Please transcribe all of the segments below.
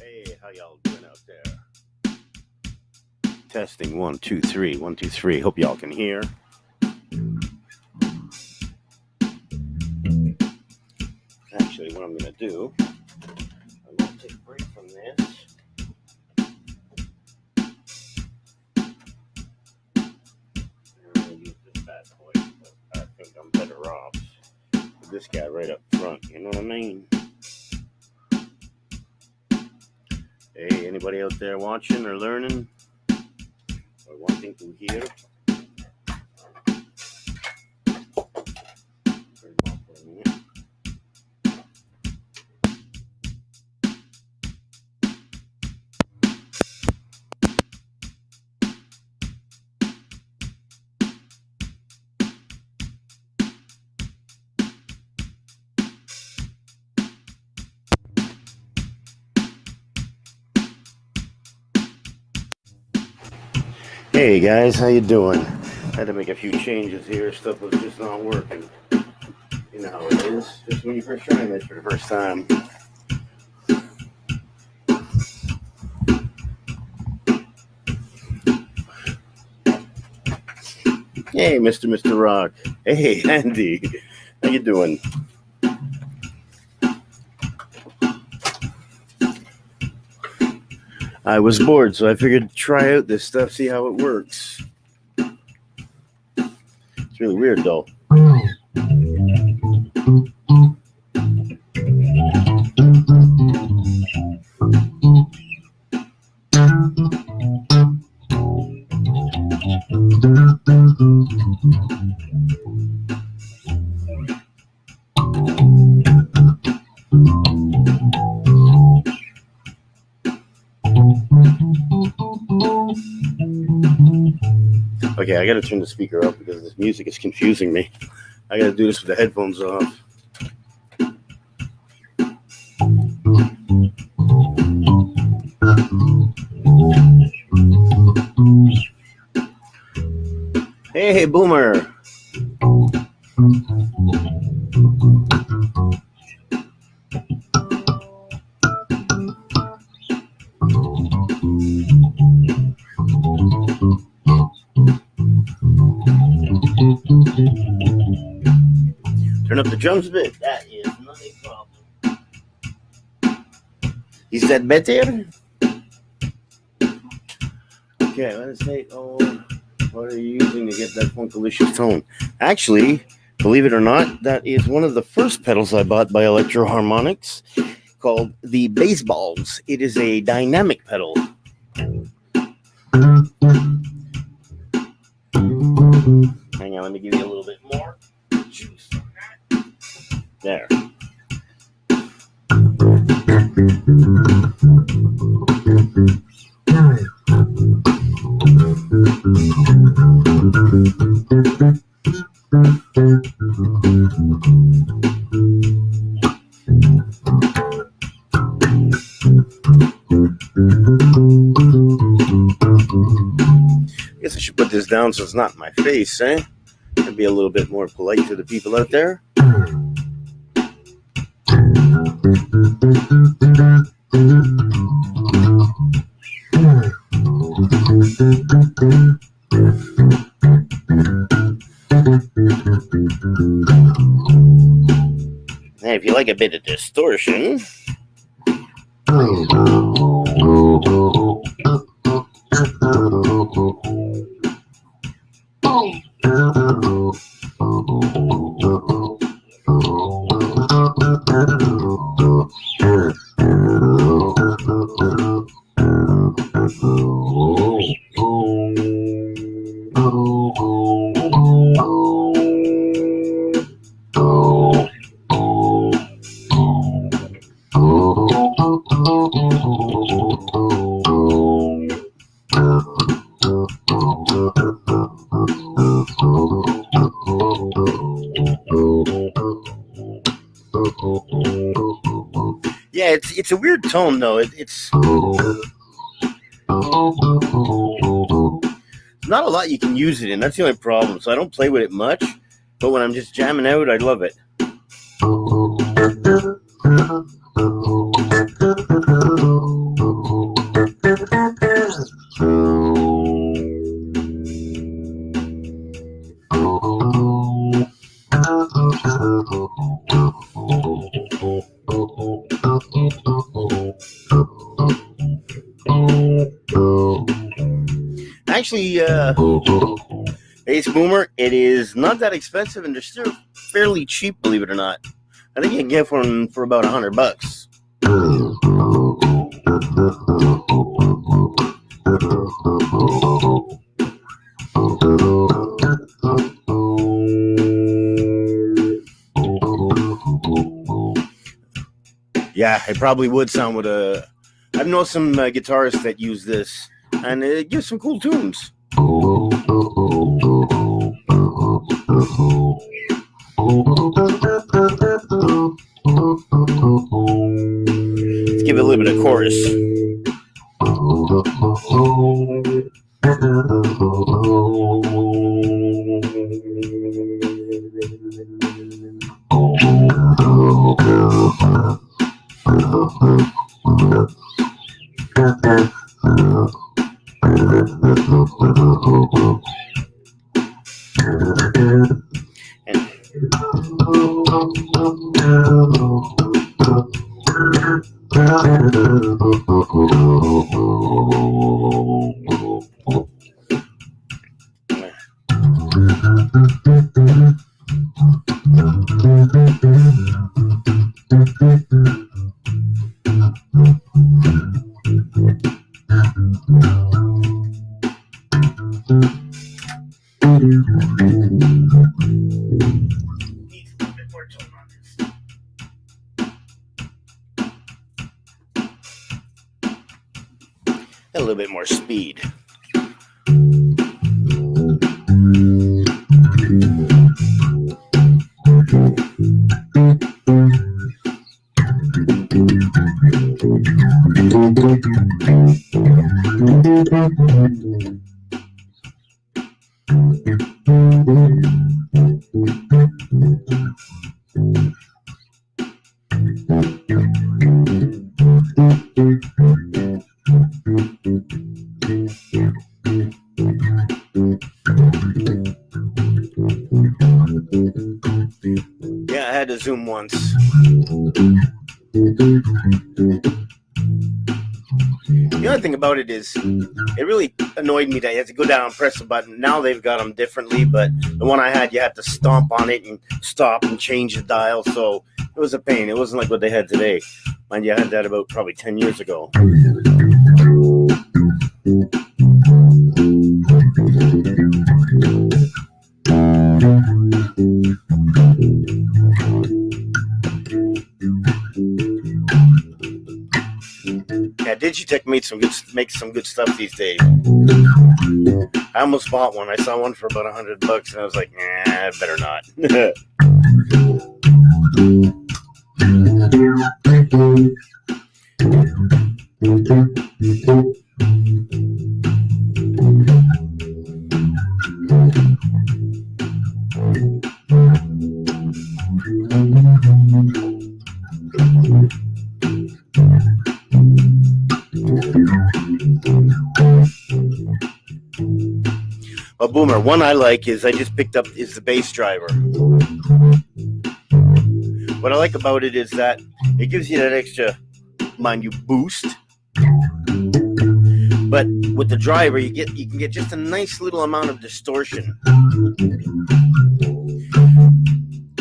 Hey, how y'all doing out there? Testing 1 2 3 1 2 3. Hope y'all can hear. Actually, what I'm gonna do, I'm gonna take a break from this. I'm gonna use this bad boy, but I think I'm better off with this guy right up front. You know what I mean? Hey, anybody out there watching or learning or wanting to hear? Hey guys, how you doing? I had to make a few changes here. Stuff was just not working. You know how it is. Just when you're first trying this for the first time. Hey, Mr. Rock. Hey, Andy. How you doing? I was bored, so I figured to try out this stuff, see how it works. It's really weird, though. Okay, I gotta turn the speaker up because this music is confusing me. I gotta do this with the headphones off. Hey, Boomer. Turn up the drums a bit. That is not a problem. Is that better? Okay, let's say, what are you using to get that funkalicious tone? Actually, believe it or not, that is one of the first pedals I bought by Electro Harmonics called the Baseballs. It is a dynamic pedal. Hang on, let me give you a little bit more juice on that. There. I guess I should put this down so it's not in my face, eh? I'd be a little bit more polite to the people out there. Hey, if you like a bit of distortion. Yeah, it's a weird tone though. It's not a lot you can use it in. That's the only problem. So I don't play with it much. But when I'm just jamming out, I love it. Actually, bass boomer, it is not that expensive, and they're still fairly cheap, believe it or not. I think you can get one for about $100. Yeah, it probably would sound with a. I've known some guitarists that use this, and it gives some cool tunes. Let's give it a little bit of chorus. A little bit more speed. Yeah, I had to zoom once. The other thing about it is, it really annoyed me that you had to go down and press the button. Now they've got them differently, but the one I had, you had to stomp on it and stop and change the dial, so it was a pain. It wasn't like what they had today. Mind you, I had that about probably 10 years ago. Yeah, Digitech makes some good stuff these days. I almost bought one. I saw one for about $100, and I was like, nah, better not. A boomer. One I like is I just picked up is the bass driver. What I like about it is that it gives you that extra, mind you, boost. But with the driver, you can get just a nice little amount of distortion.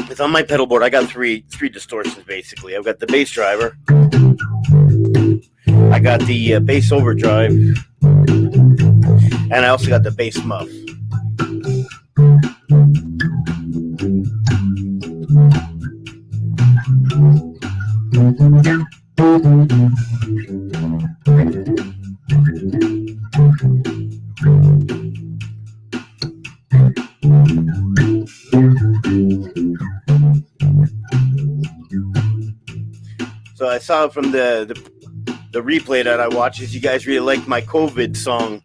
It's on my pedal board. I got three distortions basically. I've got the bass driver. I got the bass overdrive, and I also got the bass muff. So I saw from the replay that I watched is you guys really liked my COVID song.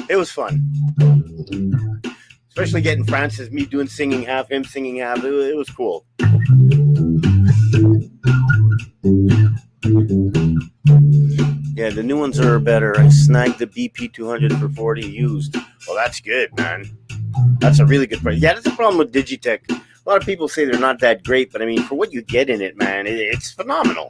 It was fun. Especially getting Francis, me doing singing half, him singing half. It was cool. Yeah, the new ones are better. I snagged the BP200 for 40 used. Well, that's good, man. That's a really good price. Yeah, that's the problem with Digitech. A lot of people say they're not that great, but I mean, for what you get in it, man, it's phenomenal.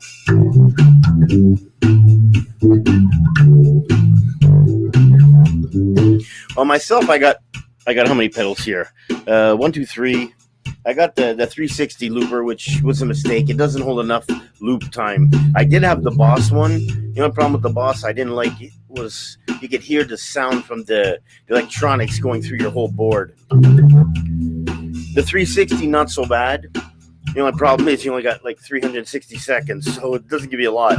Well, myself, I got how many pedals here? 1, 2, 3. I got the 360 looper, which was a mistake. It doesn't hold enough loop time. I did have the Boss one. The only problem with the Boss I didn't like it was you could hear the sound from the electronics going through your whole board. The 360, not so bad. The only problem is you only got like 360 seconds, so it doesn't give you a lot.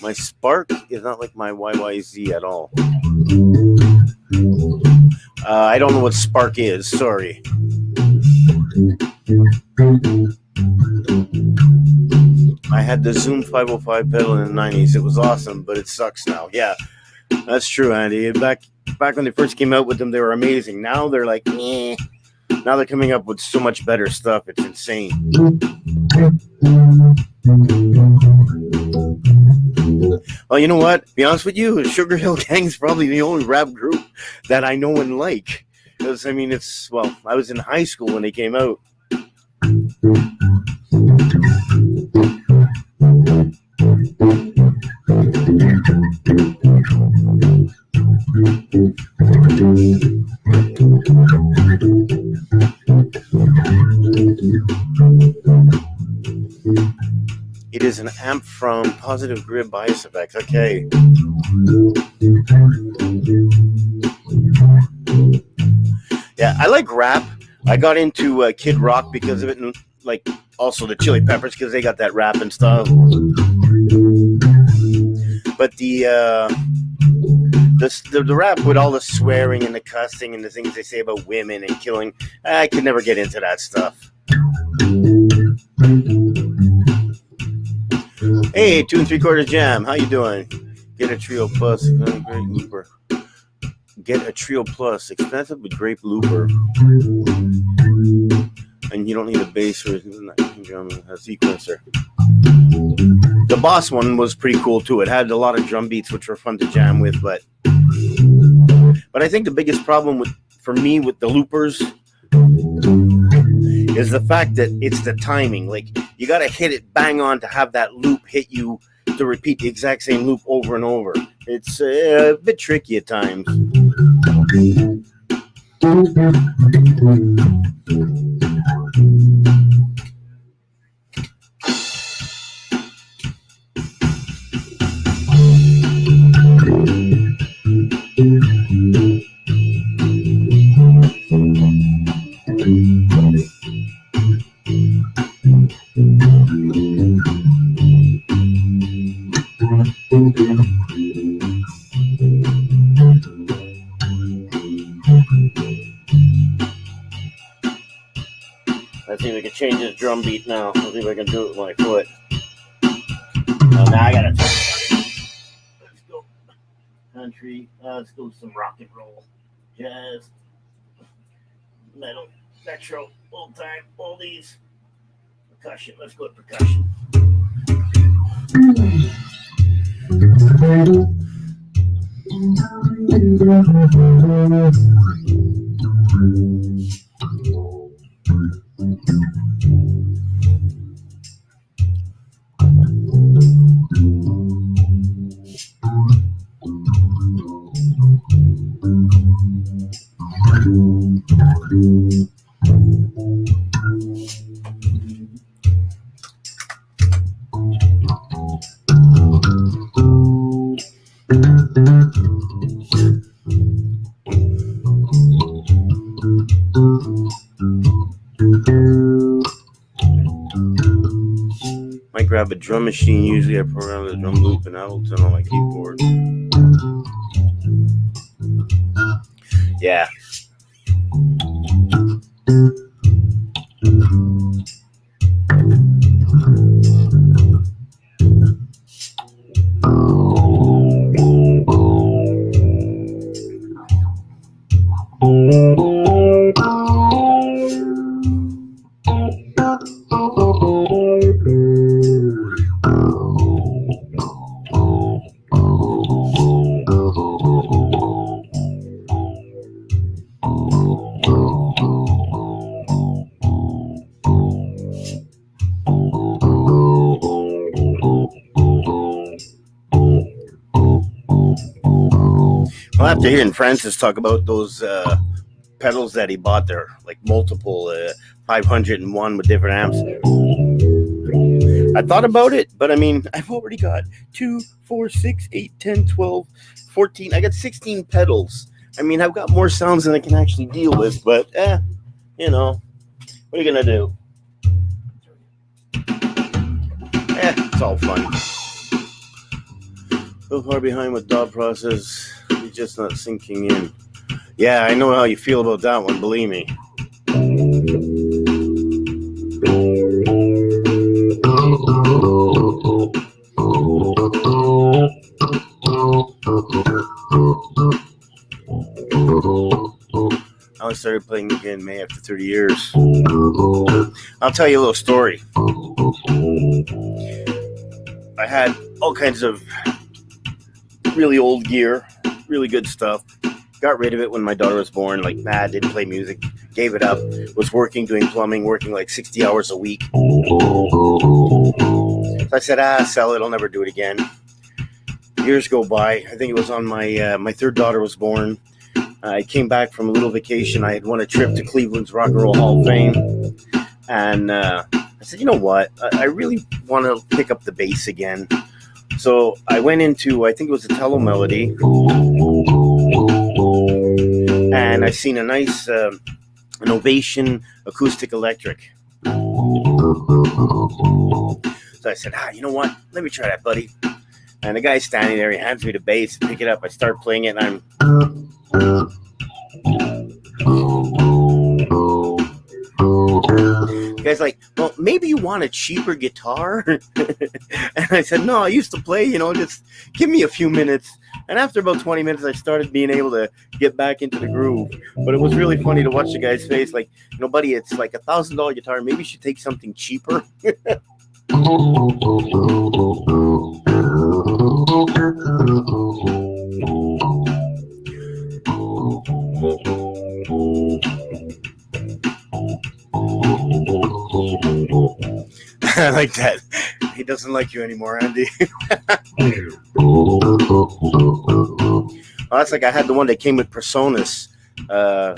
My Spark is not like my YYZ at all. I don't know what Spark is, sorry. I had the Zoom 505 pedal in the 90s. It was awesome, but it sucks now. Yeah, that's true, Andy. Back when they first came out with them, they were amazing. Now they're like, eh. Now they're coming up with so much better stuff. It's insane. Well, you know what? To be honest with you, Sugar Hill Gang is probably the only rap group that I know and like. Because, I mean, I was in high school when they came out. It is an amp from Positive Grid Bias Effects. Okay. Yeah, I like rap. I got into Kid Rock because of it, and like also the Chili Peppers because they got that rap and stuff. But the rap with all the swearing and the cussing and the things they say about women and killing, I could never get into that stuff. Hey, 2 3/4 Jam, how you doing? Get a Trio Plus, great looper. Get a Trio Plus, expensive but great looper. And you don't need a bass or a sequencer. The Boss one was pretty cool too. It had a lot of drum beats which were fun to jam with, but I think the biggest problem for me with the loopers is the fact that it's the timing. Like, you got to hit it bang on to have that loop hit you to repeat the exact same loop over and over. It's a bit tricky at times. Let's see if we can change this drum beat now. Let's see if I can do it with my foot. Now I gotta talk about it. Let's go country. Let's go some rock and roll, jazz, metal, electro, old time, oldies, percussion. Let's go with percussion. Might grab a drum machine. Usually I program the drum loop in Ableton on my keyboard. Yeah. Well, after hearing Francis talk about those pedals that he bought there, like multiple 501 with different amps, I thought about it, but I mean, I've already got 2, 4, 6, 8, 10, 12, 14. I got 16 pedals. I mean, I've got more sounds than I can actually deal with, but you know, what are you gonna do? It's all fun. So far behind with dot process, you're just not sinking in. Yeah, I know how you feel about that one, believe me. I started playing again in May after 30 years. I'll tell you a little story. I had all kinds of really old gear, really good stuff. Got rid of it when my daughter was born, like mad, didn't play music, gave it up, was working, doing plumbing, working like 60 hours a week. So I said, sell it, I'll never do it again. Years go by. I think it was on my third daughter was born. I came back from a little vacation. I had won a trip to Cleveland's Rock and Roll Hall of Fame. And I said, you know what? I really want to pick up the bass again. So I went into, I think it was a Tello Melody. And I seen a nice an Ovation acoustic electric. So I said, you know what? Let me try that, buddy. And the guy's standing there. He hands me the bass. I pick it up. I start playing it, and the guy's like, well, maybe you want a cheaper guitar? And I said, no, I used to play, just give me a few minutes. And after about 20 minutes, I started being able to get back into the groove. But it was really funny to watch the guy's face. Like, buddy, it's like $1,000 guitar. Maybe you should take something cheaper. I like that. He doesn't like you anymore, Andy. Well, that's like I had the one that came with Personas,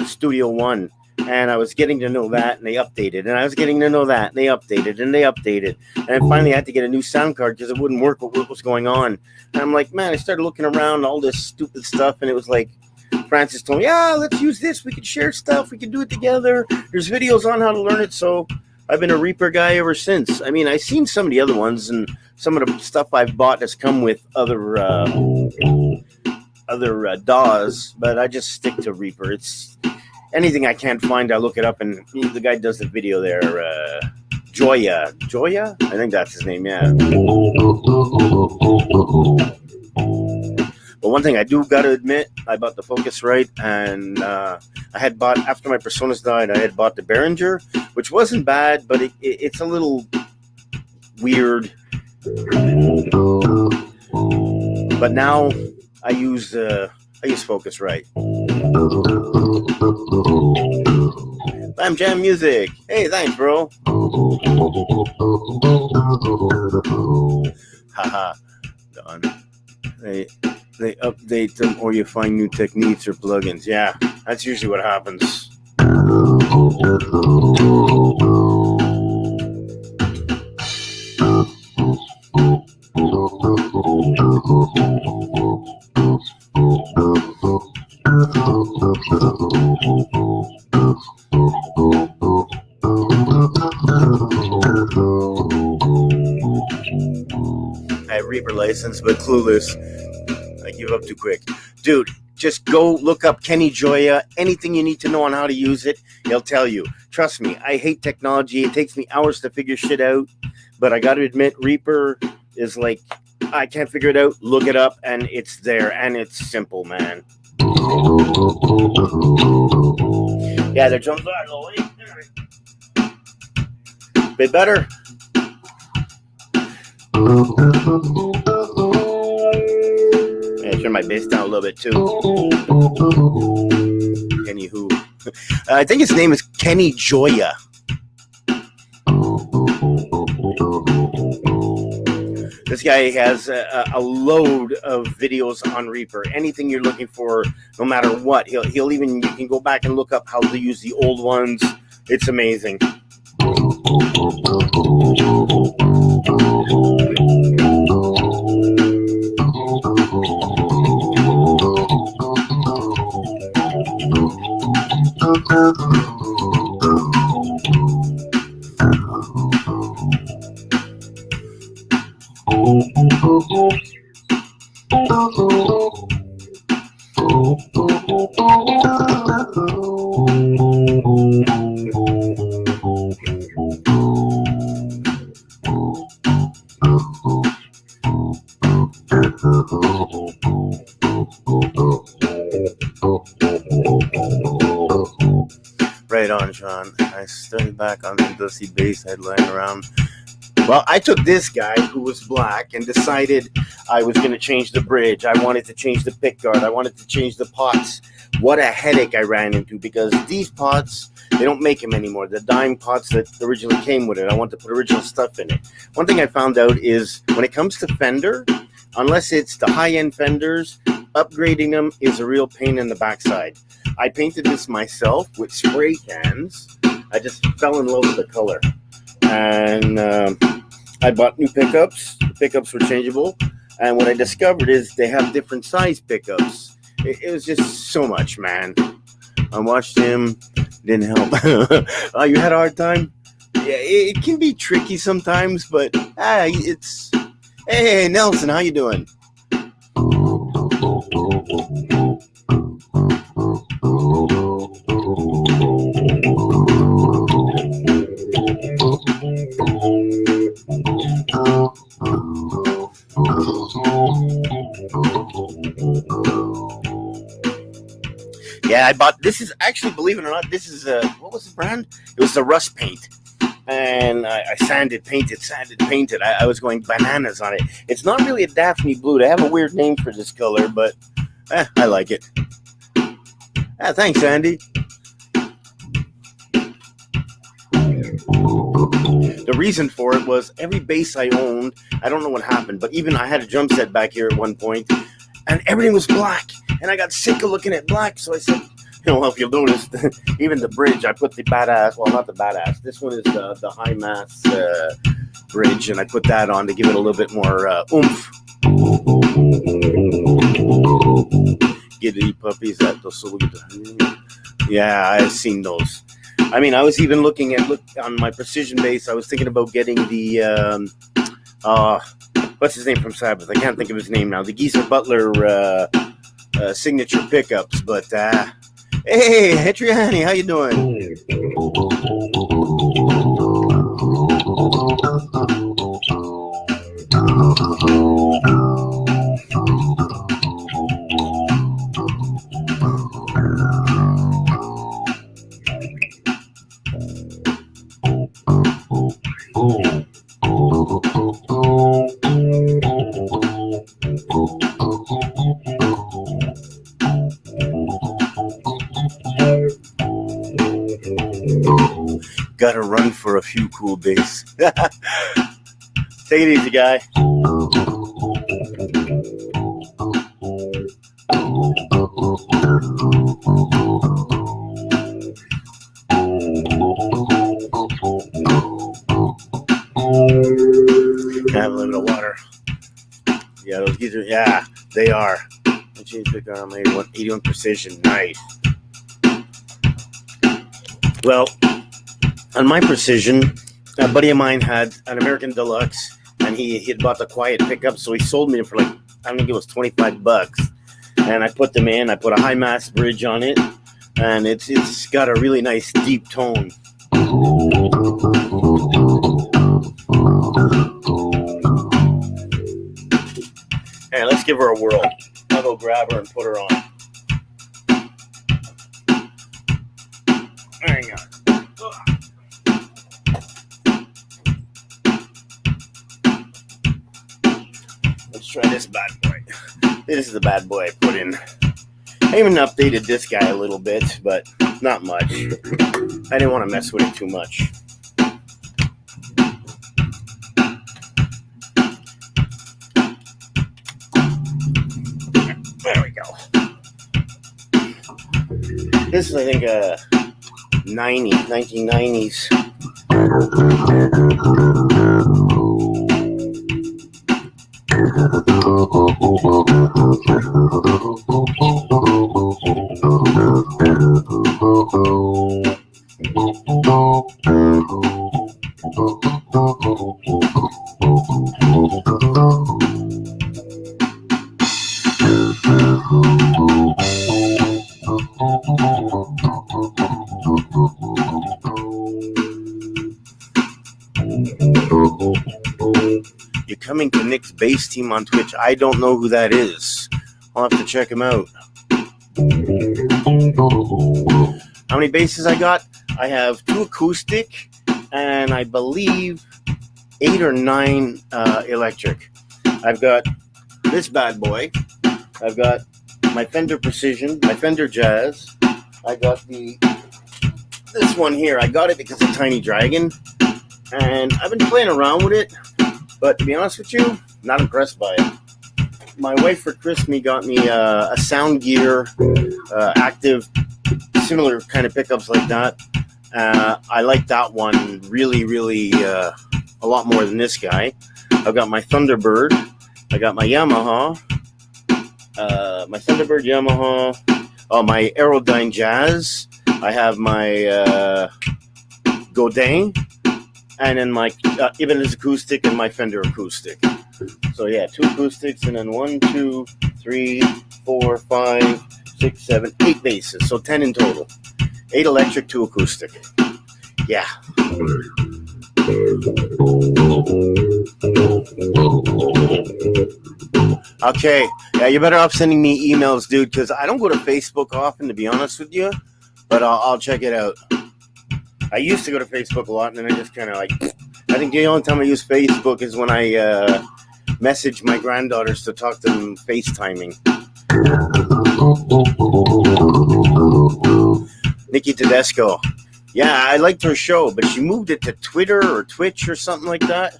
Studio One, and I was getting to know that, and they updated, and I was getting to know that, and they updated, and they updated, and I finally had to get a new sound card because it wouldn't work with what was going on. And I'm like, man, I started looking around all this stupid stuff, and it was like, Francis told me, let's use this. We could share stuff. We could do it together. There's videos on how to learn it. So I've been a Reaper guy ever since. I mean, I've seen some of the other ones, and some of the stuff I've bought has come with other DAWs, but I just stick to Reaper. It's anything I can't find, I look it up, and the guy does the video there. Joya? I think that's his name, yeah. But one thing I do got to admit, I bought the Focusrite, and I had bought, after my Personas died, I had bought the Behringer, which wasn't bad, but it's a little weird. But now I use Focusrite. Bam Jam Music. Hey, thanks, bro. Haha. Done. They update them, or you find new techniques or plugins. Yeah, that's usually what happens. I have Reaper license, but clueless. I give up too quick. Dude, just go look up Kenny Joya. Anything you need to know on how to use it, he'll tell you. Trust me, I hate technology. It takes me hours to figure shit out. But I got to admit, Reaper is like, I can't figure it out. Look it up, and it's there. And it's simple, man. Yeah, the drums are low. Bit better. Yeah, turn my bass down a little bit too. Kenny who? I think his name is Kenny Joya. This guy has a load of videos on Reaper. Anything you're looking for, no matter what, he'll even, you can go back and look up how to use the old ones. It's amazing. Right on, Sean. I started back on the dusty bass head lying around. Well, I took this guy who was black and decided I was going to change the bridge. I wanted to change the pickguard. I wanted to change the pots. What a headache I ran into, because these pots, they don't make them anymore. The dime pots that originally came with it, I want to put original stuff in it. One thing I found out is when it comes to Fender, unless it's the high-end Fenders, upgrading them is a real pain in the backside. I painted this myself with spray cans. I just fell in love with the color. And I bought new pickups. The pickups were changeable. And what I discovered is they have different size pickups. It was just so much, man. I watched him. Didn't help. Oh, you had a hard time? Yeah, it can be tricky sometimes, but it's... Hey, Nelson, how you doing? Yeah, I bought, this is actually, believe it or not, this is what was the brand? It was the Rust paint. And I sanded, painted. I was going bananas on it. It's not really a Daphne blue. They have a weird name for this color, but I like it. Thanks, Andy. The reason for it was every bass I owned, I don't know what happened, but even I had a drum set back here at one point, and everything was black. And I got sick of looking at black, so I said, well, if you'll notice, even the bridge, I put the badass, well, not the badass. This one is the high mass bridge, and I put that on to give it a little bit more oomph. Giddy puppies at the yeah, I've seen those. I mean, I was even looking at on my precision bass. I was thinking about getting the what's his name from Sabbath? I can't think of his name now. The Geezer Butler signature pickups, but hey, Hetriani, how you doing? Gotta run for a few cool days. Take it easy, guy. Have a little bit of water. Yeah, those geezers, yeah, they are. I changed the car on my 81 precision. Nice. Well, on my precision, a buddy of mine had an American Deluxe, and he had bought the quiet pickup, so he sold me for like, I think it was $25. And I put them in. I put a high mass bridge on it, and it's got a really nice deep tone. Hey, let's give her a whirl. I'll go grab her and put her on. Hang on. Let's try this bad boy. This is the bad boy I put in. I even updated this guy a little bit, but not much. I didn't want to mess with it too much. This is, I think, 1990s. You're coming to Nick's bass team on Twitch. I don't know who that is. I'll have to check him out. How many basses I got? I have 2 acoustic and I believe 8 or 9 electric. I've got this bad boy. I've got my Fender Precision, my Fender Jazz. I got this one here. I got it because of Tiny Dragon. And I've been playing around with it. But to be honest with you, not impressed by it. My wife for Christmas got me a Sound Gear active, similar kind of pickups like that. I like that one really, really a lot more than this guy. I've got my Thunderbird. I got my Yamaha. My Thunderbird, Yamaha. Oh, my Aerodyne Jazz. I have my Godin. And then my Ibanez acoustic and my Fender acoustic. So yeah, 2 acoustics and then 1, 2, 3, 4, 5, 6, 7, 8 basses. So 10 in total. 8 electric, 2 acoustic. Yeah. Okay. Yeah, you're better off sending me emails, dude, because I don't go to Facebook often, to be honest with you. But I'll check it out. I used to go to Facebook a lot, and then I just kind of I think the only time I use Facebook is when I message my granddaughters to talk to them FaceTiming. Nikki Tedesco. Yeah, I liked her show, but she moved it to Twitter or Twitch or something like that.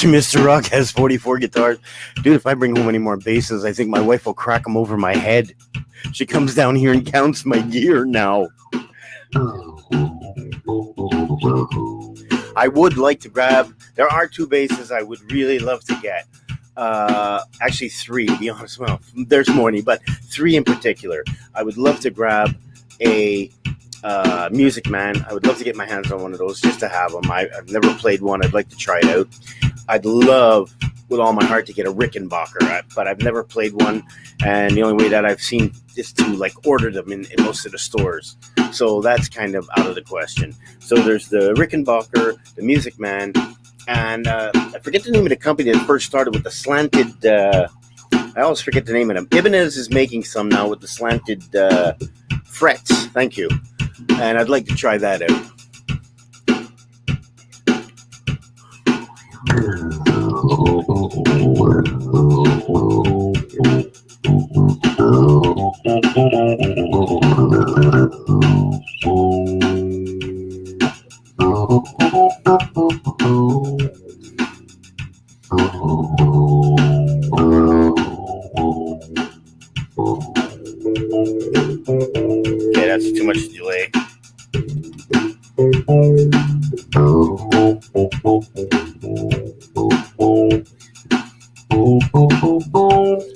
Mr. Rock has 44 guitars. Dude, if I bring home any more basses, I think my wife will crack them over my head. She comes down here and counts my gear now. I would like to grab, there are 2 basses I would really love to get. Actually 3, to be honest. Well, there's more, but 3 in particular. I would love to grab a Music Man. I would love to get my hands on one of those just to have them. I've never played one. I'd like to try it out. I'd love with all my heart to get a Rickenbacker, but I've never played one. And the only way that I've seen is to order them in most of the stores. So that's kind of out of the question. So there's the Rickenbacker, the Music Man, and I forget the name of the company that first started with the slanted. I always forget the name of them. Ibanez is making some now with the slanted frets. Thank you. And I'd like to try that out. Okay, that's too much delay.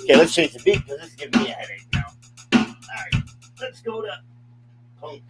Okay, let's change the beat because this is giving me a headache now. Alright, let's go to punk.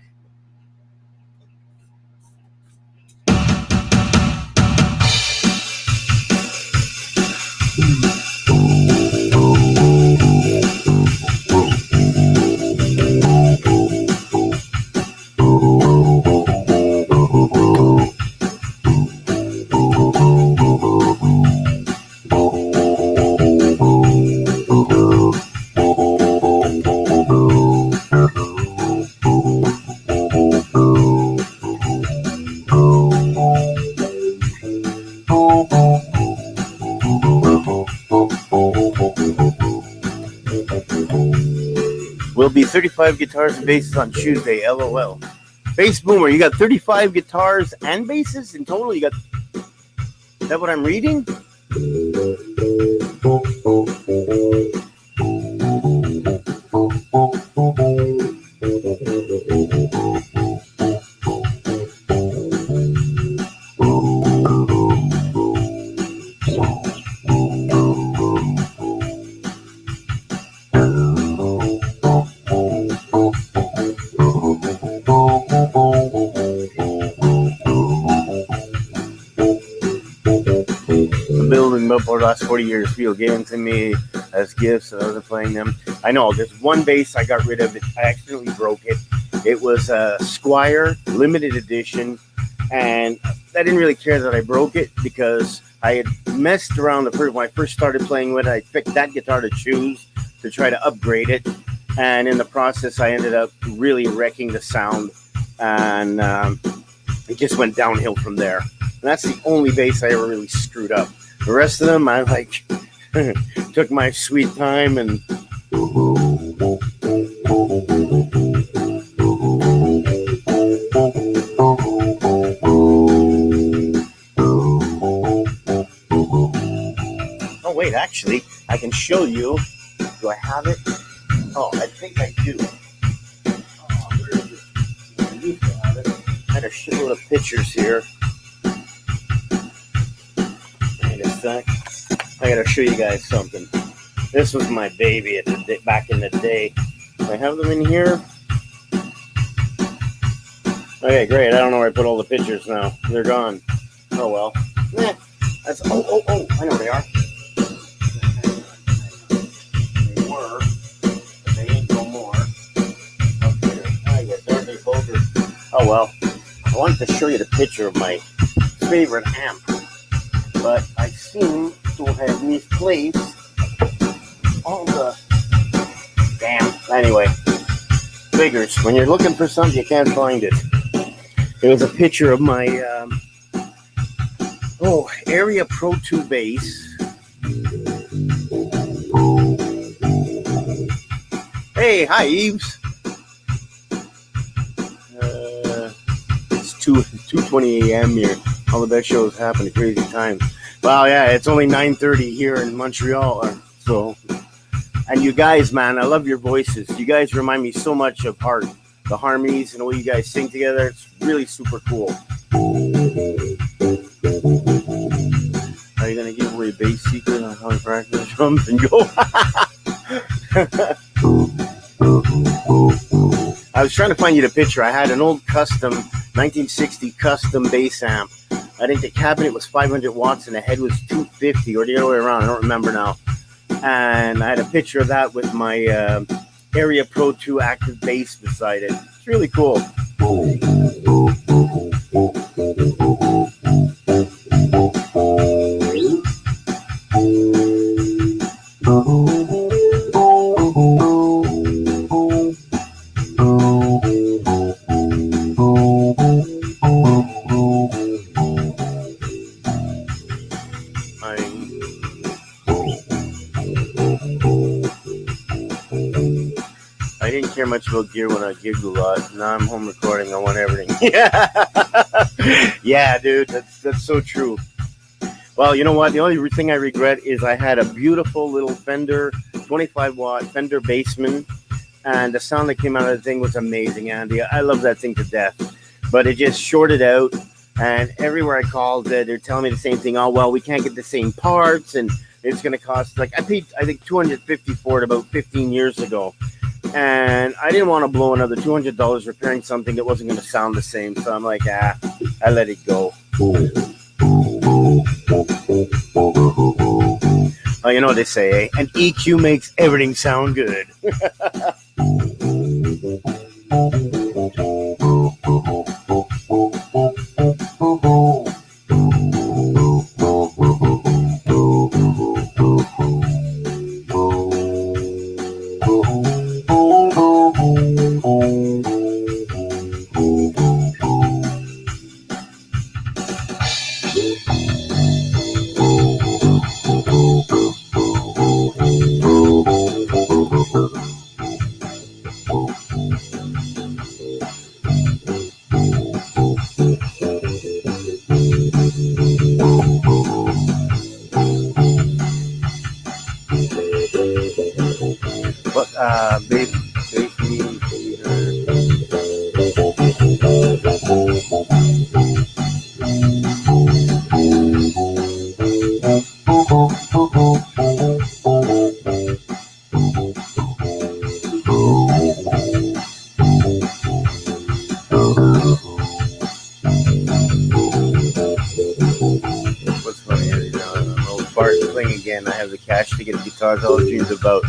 There'll be 35 guitars and basses on Tuesday. LOL. Bass Boomer, you got 35 guitars and basses in total? You got... Is that what I'm reading? Building them up over the last 40 years. People gave them to me as gifts and I was playing them. I know there's one bass I got rid of. I accidentally broke it. It was a Squire limited edition, and I didn't really care that I broke it because I had messed around when I first started playing with it. I picked that guitar to choose to try to upgrade it, and in the process I ended up really wrecking the sound, and it just went downhill from there. And that's the only bass I ever really screwed up. The rest of them, I took my sweet time and oh wait, actually, I can show you. Do I have it? Oh, I think I do. Oh, where is it? I used to have it. I had a shitload of pictures here. I gotta show you guys something. This was my baby back in the day. Do I have them in here? Okay, great. I don't know where I put all the pictures now. They're gone. Oh well. That's oh. I know they are. They were, but they ain't no more. Okay, I get dirty bogers. Oh well. I wanted to show you the picture of my favorite amp, but I seem to have misplaced all the damn. Anyway, figures. When you're looking for something, you can't find it. It was a picture of my Area Pro 2 bass. Hey, hi Eves. It's 2:20 a.m. here. All the best shows happen at crazy times. Wow, yeah, it's only 9:30 here in Montreal. So, and you guys, man, I love your voices. You guys remind me so much of Heart. The harmonies and the way you guys sing together, it's really super cool. Are you gonna give away a bass secret on how to practice drums and go? I was trying to find you the picture. I had an old custom 1960 custom bass amp. I think the cabinet was 500 watts and the head was 250, or the other way around. I don't remember now. And I had a picture of that with my Area Pro 2 active bass beside it. It's really cool. I didn't care much about gear when I gigged a lot. Now I'm home recording. I want everything. Yeah, dude, that's so true. Well, you know what? The only thing I regret is I had a beautiful little Fender 25-watt Fender Bassman, and the sound that came out of the thing was amazing, Andy. I love that thing to death, but it just shorted out, and everywhere I called, they're telling me the same thing. Oh, well, we can't get the same parts, and it's going to cost, like, I paid, I think, $250 for it about 15 years ago. And I didn't want to blow another $200 repairing something that wasn't going to sound the same. So I'm like, I let it go. Oh, you know what they say, eh? An EQ makes everything sound good. Baby. What's funny is, an old fart thing again. I have the cash to get a guitar. All the dreams about.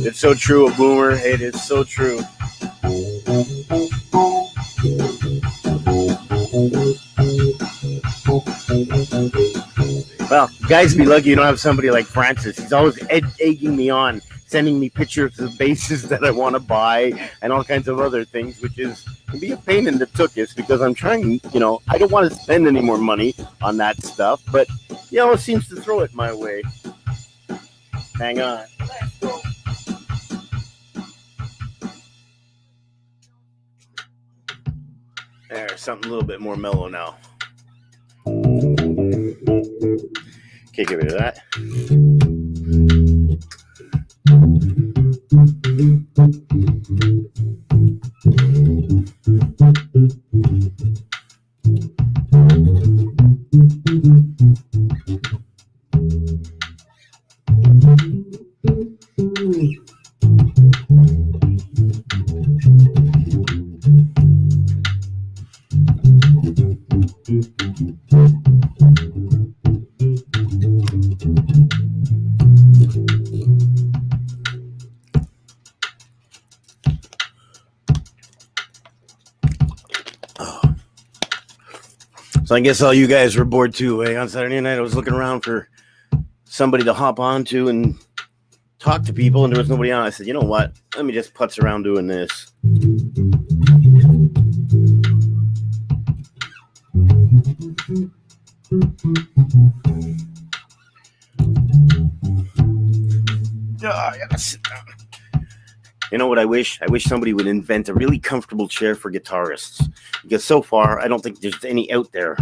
It's so true, a boomer. It is so true. Well, guys, be lucky you don't have somebody like Francis. He's always egging me on, sending me pictures of basses that I want to buy and all kinds of other things, which can be a pain in the tuchus because I'm trying, I don't want to spend any more money on that stuff, but, it seems to throw it my way. Hang on. Let's go. There's something a little bit more mellow now. Okay, get rid of that. So I guess all you guys were bored too. On Saturday night, I was looking around for somebody to hop on to and talk to people, and there was nobody on. I said, you know what? Let me just putz around doing this. I gotta sit down. You know what I wish? I wish somebody would invent a really comfortable chair for guitarists. Because so far, I don't think there's any out there.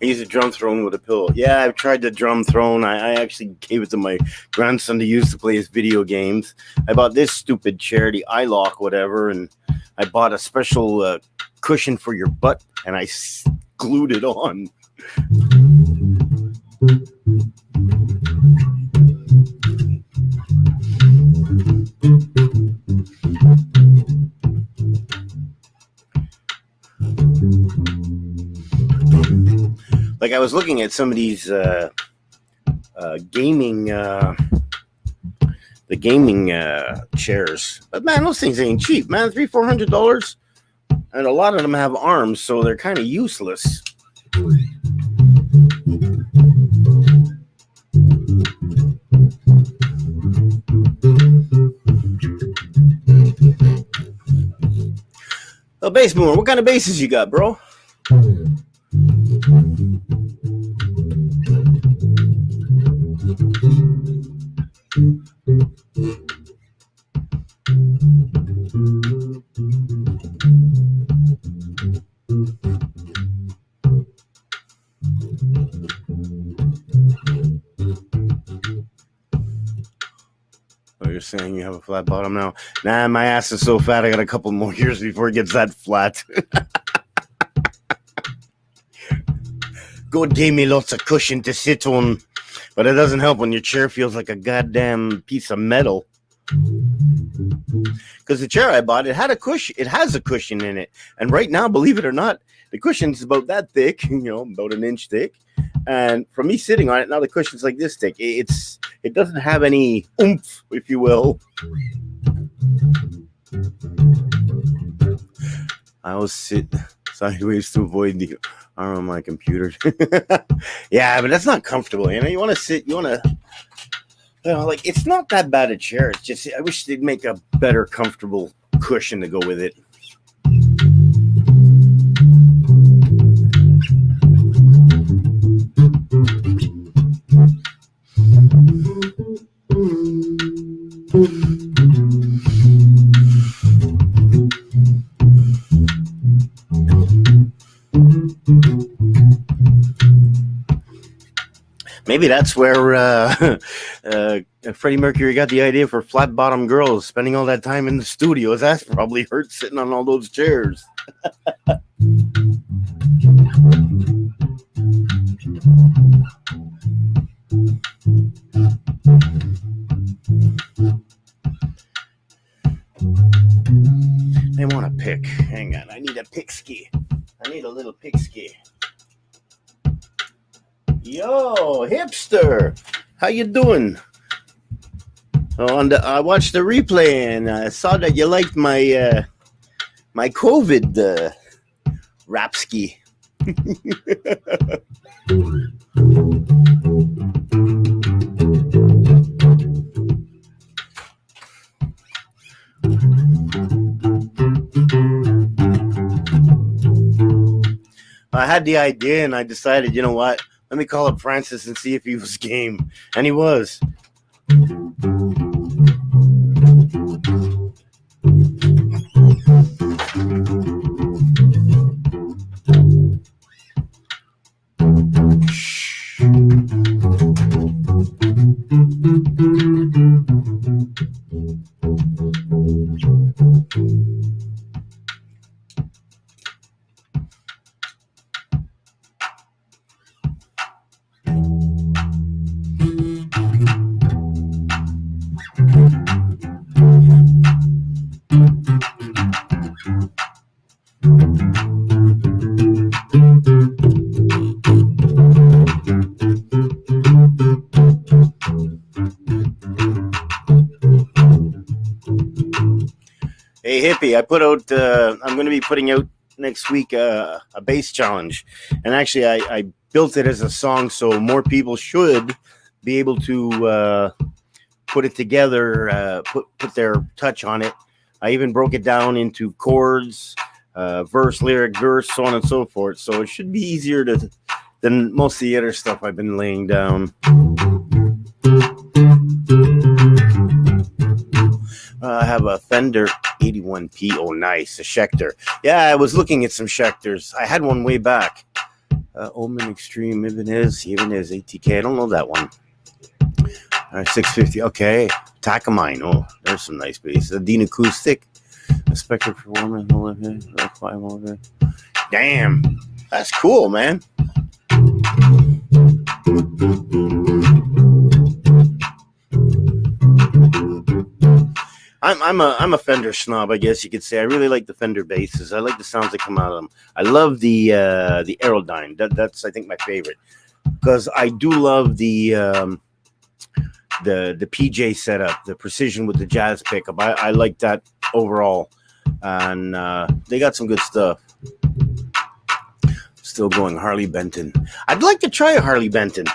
I use a drum throne with a pillow. Yeah, I've tried the drum throne. I actually gave it to my grandson to use to play his video games. I bought this stupid chair, the iLock, whatever, and I bought a special cushion for your butt, and I glued it on. Like I was looking at some of these gaming chairs, but man, those things ain't cheap, man. $300-400, and a lot of them have arms, so they're kind of useless. Oh, bass boomer, what kind of basses you got, bro? Oh, you're saying you have a flat bottom now? Nah, my ass is so fat I got a couple more years before it gets that flat. God gave me lots of cushion to sit on, but it doesn't help when your chair feels like a goddamn piece of metal. Because the chair I bought, it had a cushion. It has a cushion in it, and right now, believe it or not, the cushion's about that thick, about an inch thick, And from me sitting on it, now the cushion's like this thick. It doesn't have any oomph, if you will. I always sit sideways to avoid the arm on my computer. Yeah, but that's not comfortable. You want to sit, like, it's not that bad a chair. It's just, I wish they'd make a better comfortable cushion to go with it. Maybe that's where Freddie Mercury got the idea for flat bottom girls, spending all that time in the studios. That's probably hurt sitting on all those chairs. I want a pick. Hang on, I need a pick ski. I need a little pick ski. Yo, hipster, how you doing? Oh, I watched the replay and I saw that you liked my my COVID rap ski. I had the idea and I decided, you know what? Let me call up Francis and see if he was game. And he was. Hey, Hippie, I put out, I'm going to be putting out next week a bass challenge. And actually, I built it as a song, so more people should be able to put it together, put their touch on it. I even broke it down into chords, verse, lyric, verse, so on and so forth. So it should be easier than most of the other stuff I've been laying down. I have a Fender 81P. Oh, nice. A Schecter. Yeah, I was looking at some Schecters. I had one way back. Omen Extreme, Ibanez, ATK. I don't know that one. 650. Okay. Takamine. Oh, there's some nice bass. A Dean Acoustic. A Spectre Performance. Damn. That's cool, man. I'm a Fender snob, I guess you could say. I really like the Fender basses. I like the sounds that come out of them. I love the Aerodyne. That's I think my favorite, because I do love the PJ setup, the precision with the jazz pickup. I like that overall, and they got some good stuff. Still going Harley Benton. I'd like to try a Harley Benton.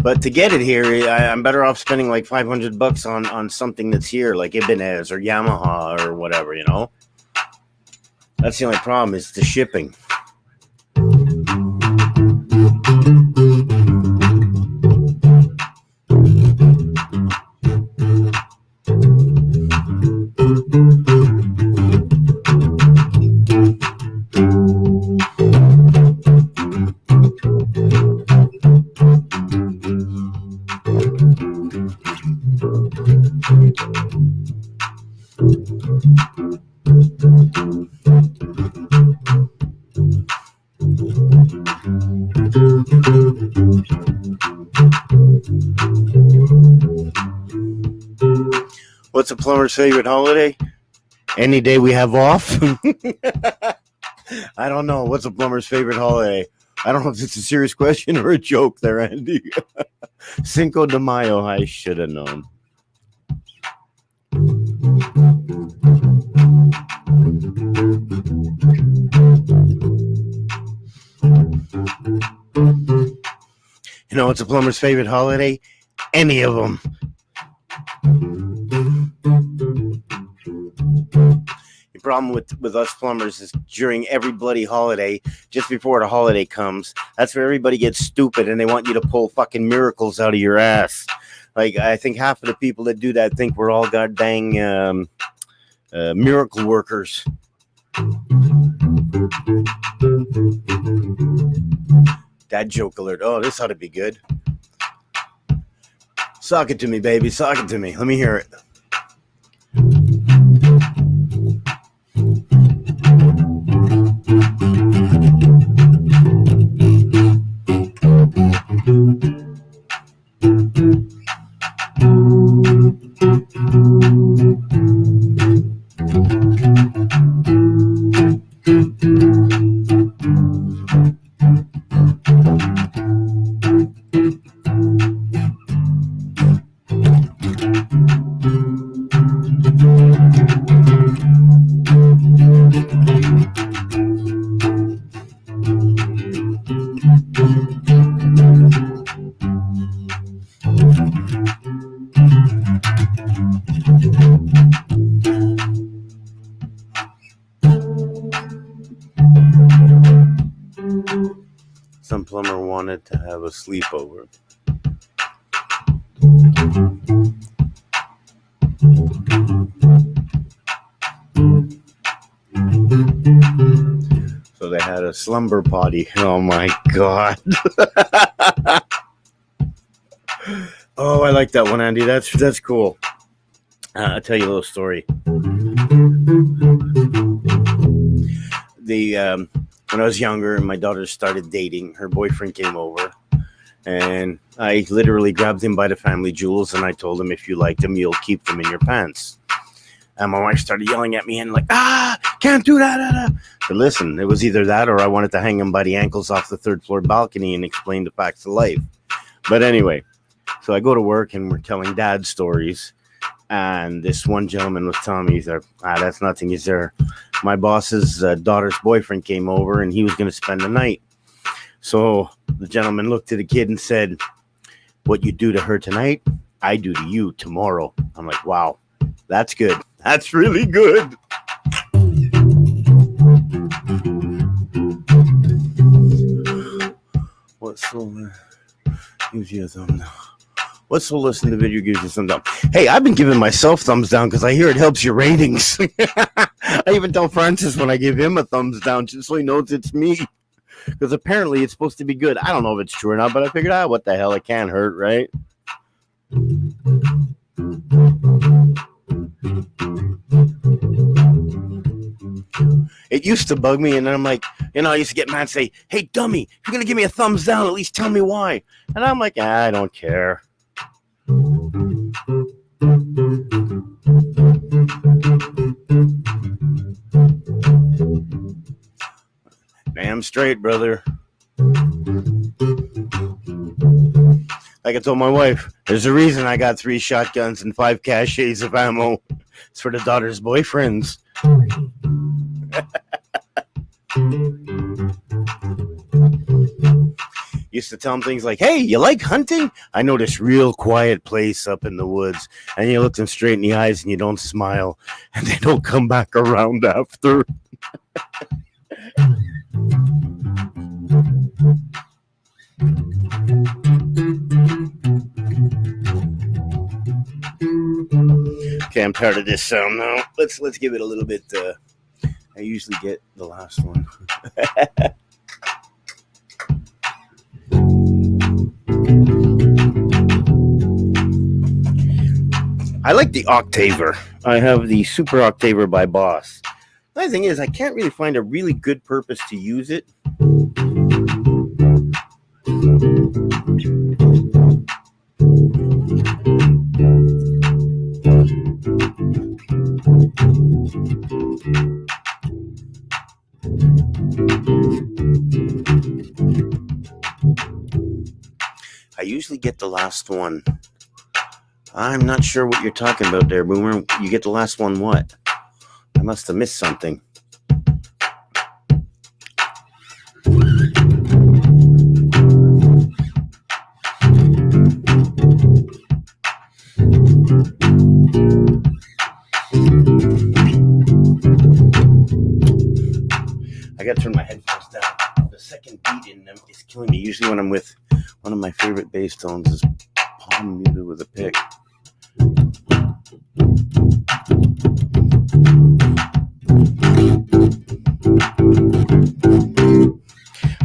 But to get it here, I'm better off spending like $500 on something that's here, like Ibanez or Yamaha or whatever, you know? That's the only problem, is the shipping. What's a plumber's favorite holiday? Any day we have off? I don't know. What's a plumber's favorite holiday? I don't know if it's a serious question or a joke there, Andy. Cinco de Mayo, I should have known. You know, it's a plumber's favorite holiday? Any of them. The problem with us plumbers is during every bloody holiday, just before the holiday comes, that's where everybody gets stupid and they want you to pull fucking miracles out of your ass. Like, I think half of the people that do that think we're all god dang miracle workers. Dad joke alert. Oh, this ought to be good. Sock it to me, baby. Sock it to me. Let me hear it. Some plumber wanted to have a sleepover. So they had a slumber party. Oh my God. Oh, I like that one, Andy. That's cool. I'll tell you a little story. When I was younger and my daughter started dating, her boyfriend came over and I literally grabbed him by the family jewels and I told him, if you like them, you'll keep them in your pants. And my wife started yelling at me and like, can't do that. But listen, it was either that or I wanted to hang him by the ankles off the third floor balcony and explain the facts of life. But anyway, so I go to work and we're telling dad stories. And this one gentleman was telling me, he's like, that's nothing. He's there. My boss's daughter's boyfriend came over and he was going to spend the night. So the gentleman looked at the kid and said, what you do to her tonight, I do to you tomorrow. I'm like, wow, that's good. That's really good. What's so gives you a thumbs down? What's so listen to the video gives you thumbs down? Hey, I've been giving myself thumbs down because I hear it helps your ratings. I even tell Francis when I give him a thumbs down just so he knows it's me. Because apparently it's supposed to be good. I don't know if it's true or not, but I figured, what the hell, it can't hurt, right? It used to bug me, and then I'm like, I used to get mad and say, hey, dummy, if you're going to give me a thumbs down, at least tell me why. And I'm like, I don't care. Damn straight, brother. Like I told my wife, there's a reason I got 3 shotguns and 5 caches of ammo. It's for the daughter's boyfriends. Used to tell them things like, hey, you like hunting? I know this real quiet place up in the woods. And you look them straight in the eyes and you don't smile. And they don't come back around after. Okay, I'm tired of this sound now. Let's give it a little bit. I usually get the last one. I like the Octaver. I have the Super Octaver by Boss. The thing is, I can't really find a really good purpose to use it. get the last one. I'm not sure what you're talking about there, Boomer. You get the last one what? I must have missed something. I gotta turn my headphones down. The second beat in them is killing me. Usually when I'm with one of my favorite bass tones is palm muted with a pick.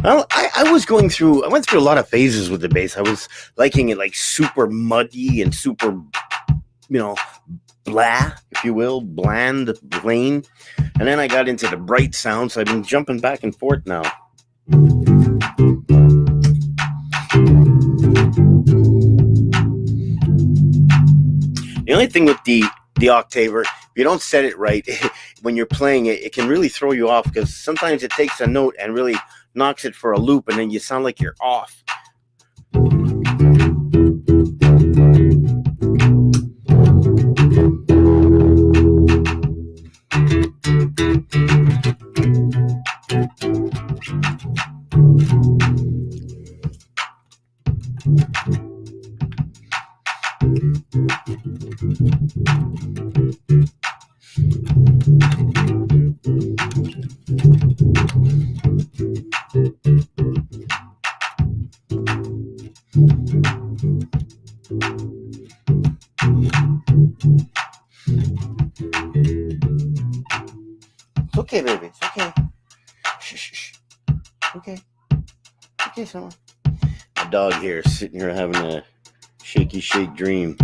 Well, I went through a lot of phases with the bass. I was liking it like super muddy and super, blah, if you will, bland, plain. And then I got into the bright sound, so I've been jumping back and forth now. The only thing with the octaver, if you don't set it right, when you're playing it, it can really throw you off because sometimes it takes a note and really knocks it for a loop, and then you sound like you're off. It's okay, baby. It's okay. Shh. Okay. Okay, Summer. My dog here is sitting here having a shaky shake dream.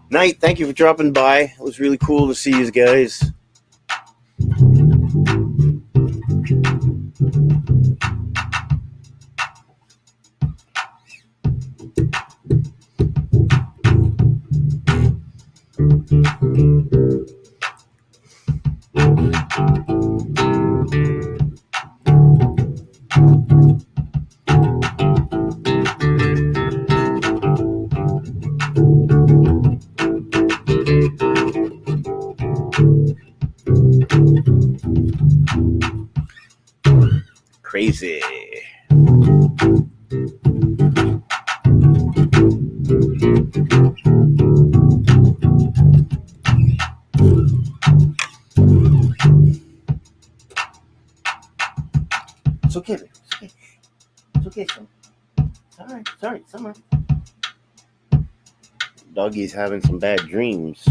Nite, thank you for dropping by. It was really cool to see you guys. Crazy. It's okay, baby. It's okay. It's okay, son. It's all right. Sorry, Summer. Doggy's having some bad dreams.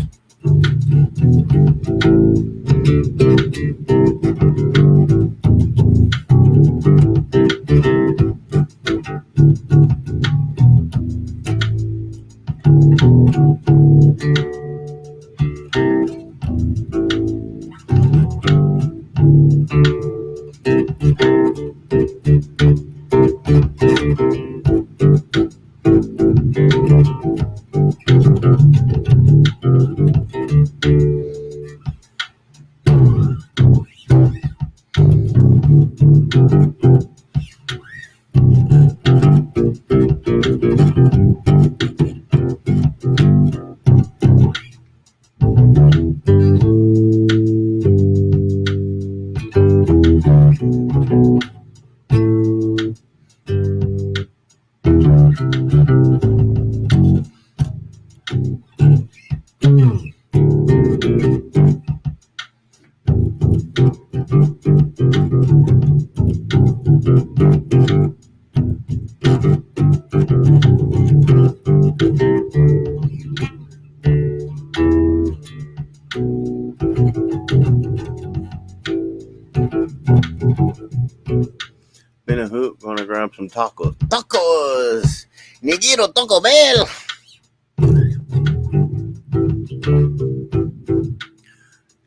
Been a hoot, gonna grab some tacos. Tacos! Negiro Taco Bell!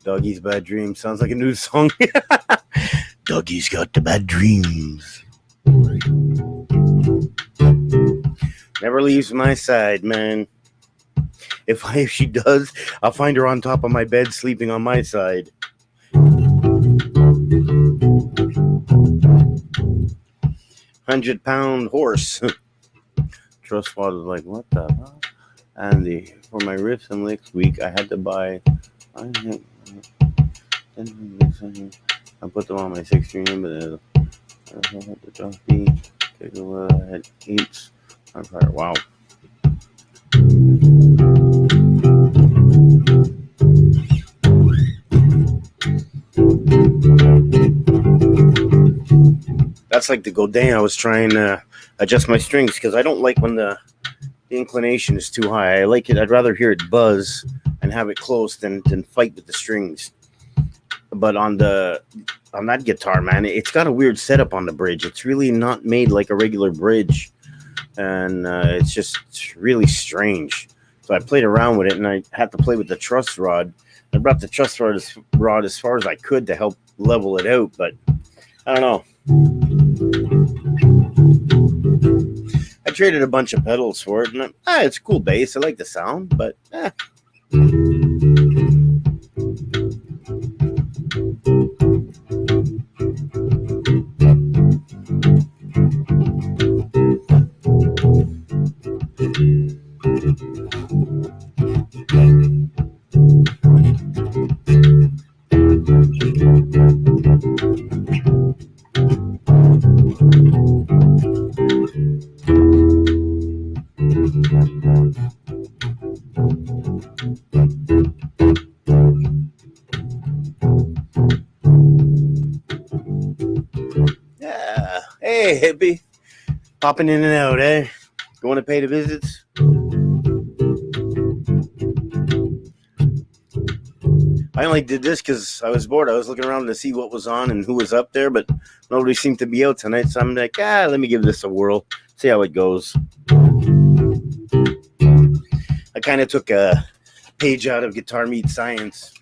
Doggy's Bad Dreams. Sounds like a new song. Doggy's got the bad dreams. Never leaves my side, man. If she does, I'll find her on top of my bed sleeping on my side. 100-pound horse. Trust was like, what the hell? And for my riffs and licks week, I had to buy. I put them on my 6-string, but I had to drop B. I had 8. Wow. That's like the Godin. I was trying to adjust my strings because I don't like when the inclination is too high. I like it. I'd rather hear it buzz and have it close than fight with the strings. But on that guitar, man, it's got a weird setup on the bridge. It's really not made like a regular bridge, and it's just really strange. So I played around with it, and I had to play with the truss rod. I brought the truss rod as far as I could to help level it out, but I don't know. I traded a bunch of pedals for it, and it's a cool bass. I like the sound, but yeah. Hey, hippie. Popping in and out, eh? Going to pay the visits? I only did this because I was bored. I was looking around to see what was on and who was up there, but nobody seemed to be out tonight. So I'm like, let me give this a whirl, see how it goes. I kind of took a page out of Guitar Meets Science.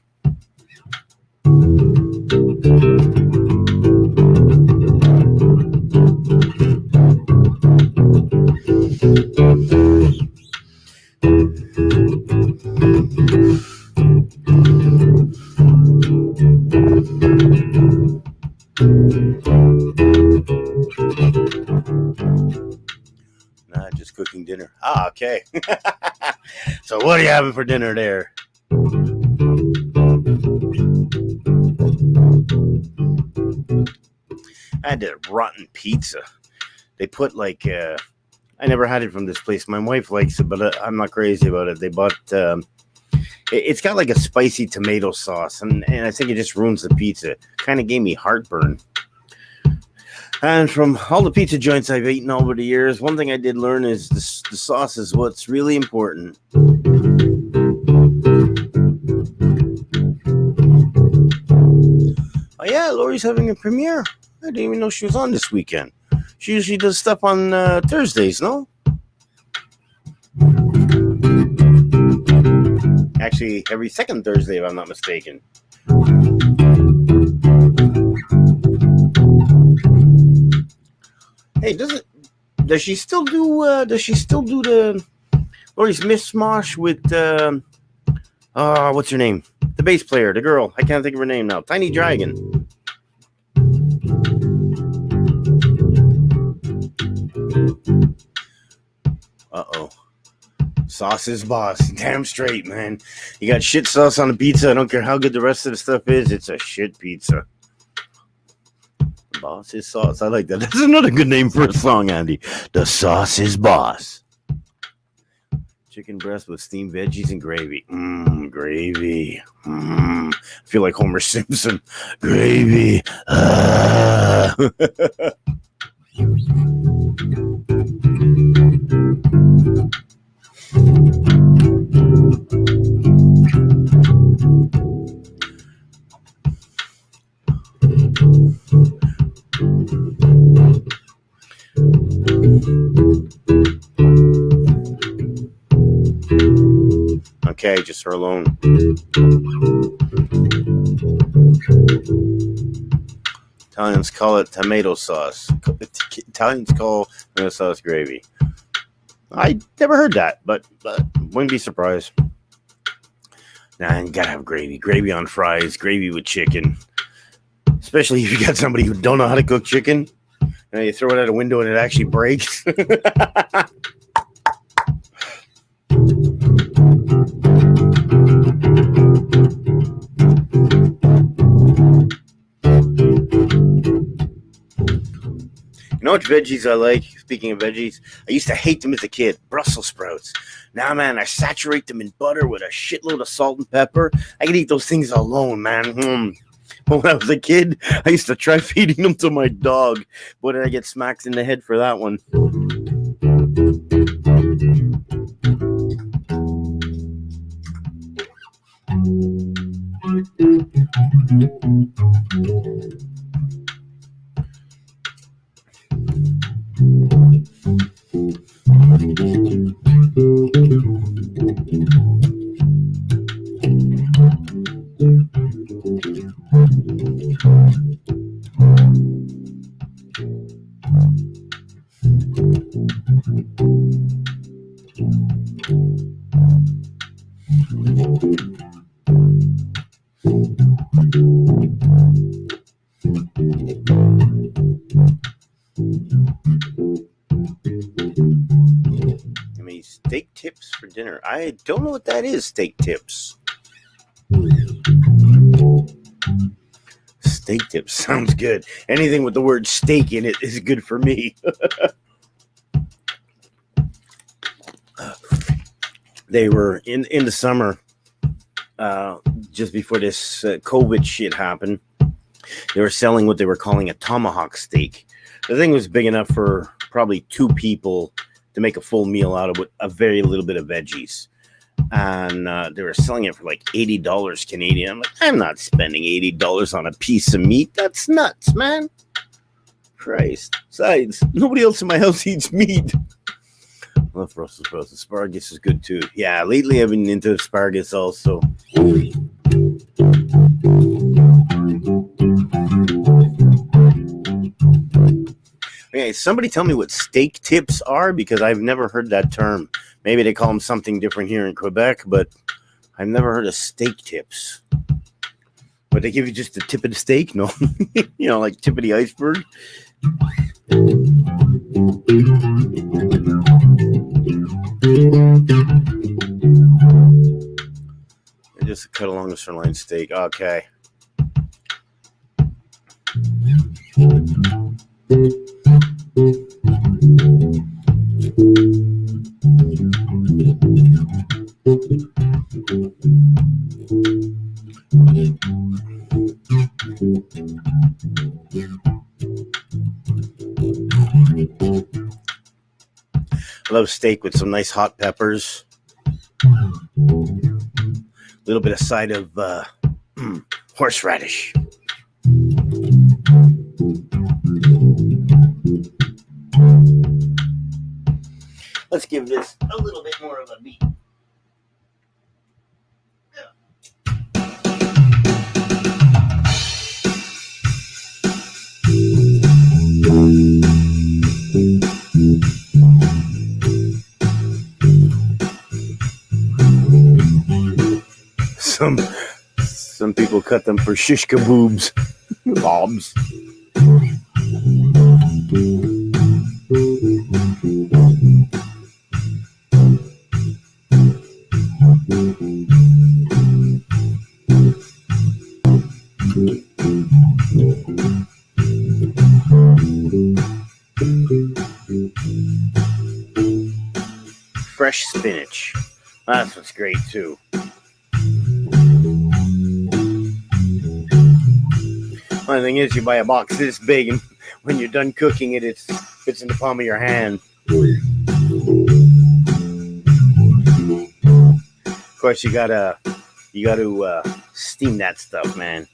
Nah, just cooking dinner. Okay. So what are you having for dinner there? I had a rotten pizza. They put like, I never had it from this place. My wife likes it, but I'm not crazy about it. They bought, it's got like a spicy tomato sauce, and I think it just ruins the pizza. Kind of gave me heartburn. And from all the pizza joints I've eaten over the years, one thing I did learn is the sauce is what's really important. Oh yeah, Lori's having a premiere. I didn't even know she was on this weekend. She usually does stuff on Thursdays, no? Actually, every second Thursday, if I'm not mistaken. Hey, does she still do the Lori's Mishmash with what's her name? The bass player, the girl. I can't think of her name now. Tiny Dragon. Uh-oh. Sauce is boss. Damn straight, man. You got shit sauce on the pizza. I don't care how good the rest of the stuff is. It's a shit pizza. Boss is sauce. I like that. That's another good name for a song, Andy. The sauce is boss. Chicken breast with steamed veggies and gravy. Gravy. I feel like Homer Simpson. Gravy. Okay, just her alone. Italians call it tomato sauce. Italians call tomato sauce gravy. I never heard that, but wouldn't be surprised. Nah, you gotta have gravy. Gravy on fries, gravy with chicken. Especially if you got somebody who don't know how to cook chicken. And you throw it out a window and it actually breaks. You know what veggies I like? Speaking of veggies, I used to hate them as a kid. Brussels sprouts. Now, man, I saturate them in butter with a shitload of salt and pepper. I can eat those things alone, man. When I was a kid, I used to try feeding them to my dog. Boy, did I get smacked in the head for that one. I mean, steak tips for dinner. I don't know what that is, steak tips. Steak tips sounds good. Anything with the word steak in it is good for me. They were in the summer, just before this COVID shit happened. They were selling what they were calling a tomahawk steak. The thing was big enough for probably 2 people to make a full meal out of with a very little bit of veggies. And they were selling it for like $80 Canadian. I'm like, I'm not spending $80 on a piece of meat. That's nuts, man. Christ. Besides, nobody else in my house eats meat. I love Brussels sprouts. Asparagus is good too. Yeah, lately I've been into asparagus also. Okay, somebody tell me what steak tips are, because I've never heard that term. Maybe they call them something different here in Quebec, but I've never heard of steak tips. But they give you just the tip of the steak? No. You know, like tip of the iceberg. Just cut along the sirloin steak. Okay. I love steak with some nice hot peppers. A little bit of side of horseradish. Let's give this a little bit more of a beat. Some people cut them for shish kaboobs, bobs. Fresh spinach. That's what's great too. One thing is, you buy a box this big, and when you're done cooking it, it fits in the palm of your hand. Of course, you gotta steam that stuff, man.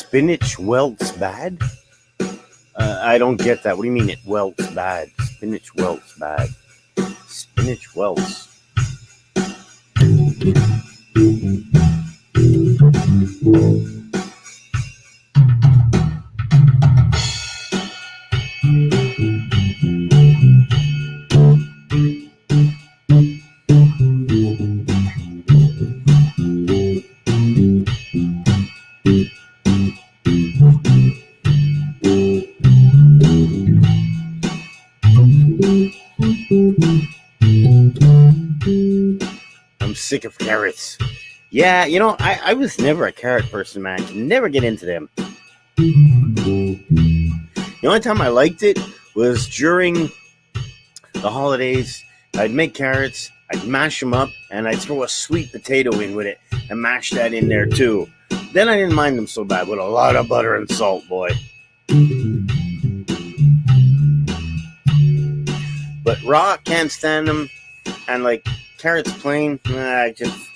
Spinach welts bad? I don't get that. What do you mean it welts bad? Spinach welts bad. Spinach welts. I'm sick of carrots. Yeah, you know, I was never a carrot person, man. Could never get into them. The only time I liked it was during the holidays. I'd make carrots, I'd mash them up, and I'd throw a sweet potato in with it and mash that in there too. Then I didn't mind them so bad with a lot of butter and salt, boy. But raw, can't stand them. And like carrots plain, I just.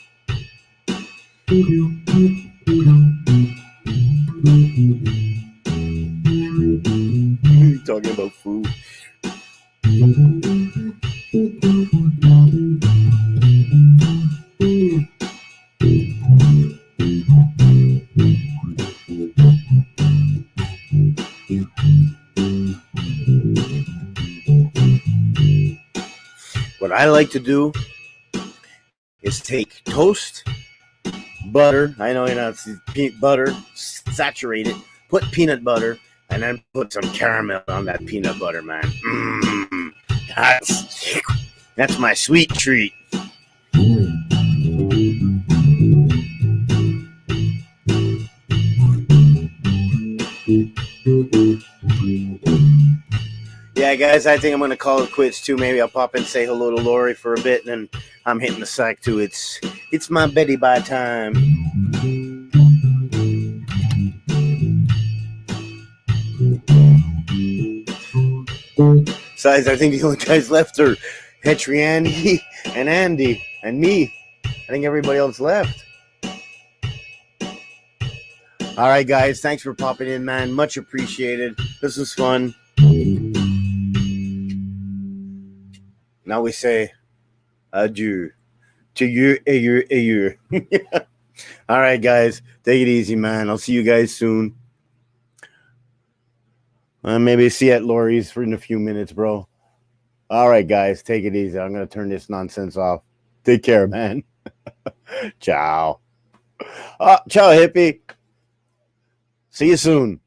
Talking about food. What I like to do is take toast, butter. I know, peanut butter, saturate it, put peanut butter, and then put some caramel on that peanut butter, man. That's my sweet treat. Yeah, guys, I think I'm going to call it quits too. Maybe I'll pop in and say hello to Lori for a bit, and then I'm hitting the sack too. It's my Betty Bye time. Besides, I think the only guys left are Hetry Andy and Andy and me. I think everybody else left. All right, guys, thanks for popping in, man. Much appreciated. This was fun. Now we say adieu to you, you. All right, guys, take it easy, man. I'll see you guys soon. Maybe see you at Lori's for in a few minutes, bro. All right, guys, take it easy. I'm going to turn this nonsense off. Take care, man. Ciao. Ciao, hippie. See you soon.